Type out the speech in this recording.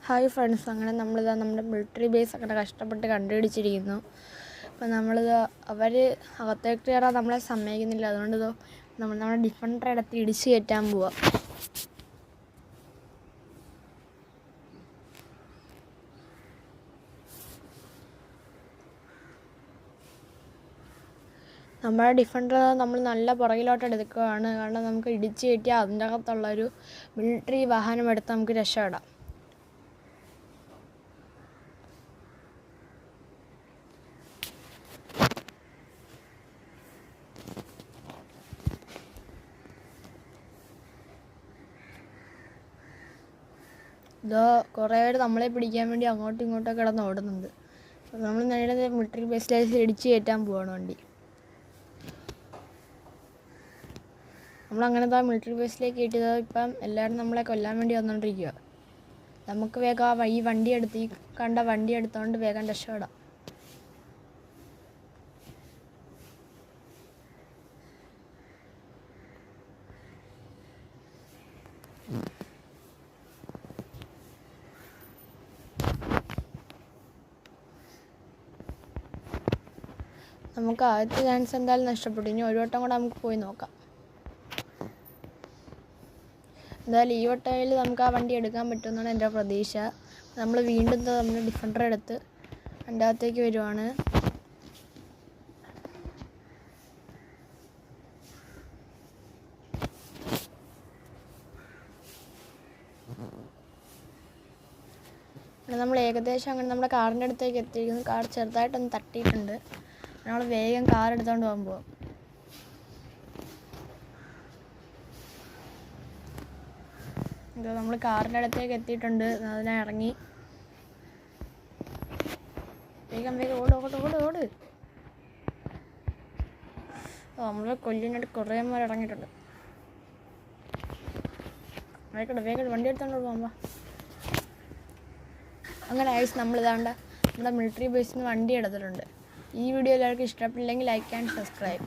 Hi friends, അങ്ങനെ നമ്മുടെ military base അങ്ങനെ കഷ്ടപ്പെട്ട് കണ്ടുപിടിച്ചിരിക്കുന്നു. അപ്പോൾ അവർ അകത്തേക്ക് കയറാൻ നമ്മളെ സമ്മതിക്കുന്നില്ല. അതുകൊണ്ട് നമ്മുടെ ഡിഫൻഡർ എടുത്ത് ഇടിച്ച് കയറ്റാൻ പോവുക. നമ്മുടെ ഡിഫൻഡർ നമ്മൾ നല്ല പുറകിലോട്ട് എടുക്കുകയാണ്. കാരണം നമുക്ക് ഇടിച്ച് കയറ്റിയാൽ അതിൻ്റെ അകത്തുള്ളൊരു മിലിറ്ററി വാഹനം എടുത്ത് നമുക്ക് രക്ഷപ്പെടാം. കുറേ പേര് നമ്മളെ പിടിക്കാൻ വേണ്ടി അങ്ങോട്ടും ഇങ്ങോട്ടും കിടന്ന് ഓടുന്നുണ്ട്. അപ്പോൾ നമ്മൾ നേരെ മിലിറ്ററി ബേസിലേക്ക് ഇടിച്ച് കയറ്റാൻ പോവാണ് വണ്ടി. നമ്മളങ്ങനെ മിലിറ്ററി ബേസിലേക്ക് കയറ്റിയത് ഇപ്പം എല്ലാവരും നമ്മളെ കൊല്ലാൻ വേണ്ടി വന്നുകൊണ്ടിരിക്കുക. നമുക്ക് വേഗം ഈ വണ്ടി എടുത്തുകൊണ്ട് വേഗം രക്ഷപ്പെടാം. നമുക്ക് ആദ്യത്തെ ചാൻസ് എന്തായാലും നഷ്ടപ്പെട്ടു. ഇനി ഒരു വട്ടം കൂടെ നമുക്ക് പോയി നോക്കാം. എന്തായാലും ഈ വട്ടത്തിൽ നമുക്ക് ആ വണ്ടി എടുക്കാൻ പറ്റുമെന്നാണ് എൻ്റെ പ്രതീക്ഷ. നമ്മൾ വീണ്ടും നമ്മുടെ ഡിഫൻഡർ എടുത്ത് അതിൻ്റെ അകത്തേക്ക് വരുവാണ്. നമ്മൾ ഏകദേശം അങ്ങനെ നമ്മുടെ കാറിൻ്റെ അടുത്തേക്ക് എത്തിയിരിക്കുന്നു. കാർ ചെറുതായിട്ടൊന്ന് തട്ടിയിട്ടുണ്ട്. നമ്മൾ വേഗം കാർ എടുത്തുകൊണ്ട് പോകാൻ പോവാം. നമ്മൾ കാറിൻ്റെ അടുത്തേക്ക് എത്തിയിട്ടുണ്ട്. അതിനെ ഇറങ്ങി വേഗം ഓട്. നമ്മൾ കൊല്ലിനായിട്ട് കുറേ പേര് ഇറങ്ങിയിട്ടുണ്ട്. വേഗം വണ്ടി എടുത്തോണ്ട് പോകാം. അങ്ങനെ ആയിസ് നമ്മുടെ മിലിറ്ററി ബേസിൽ നിന്ന് വണ്ടി എടുത്തിട്ടുണ്ട്. ഈ വീഡിയോ എല്ലാവർക്കും ഇഷ്ടപ്പെട്ടില്ലെങ്കിൽ ലൈക്ക് ആൻഡ് സബ്സ്ക്രൈബ്.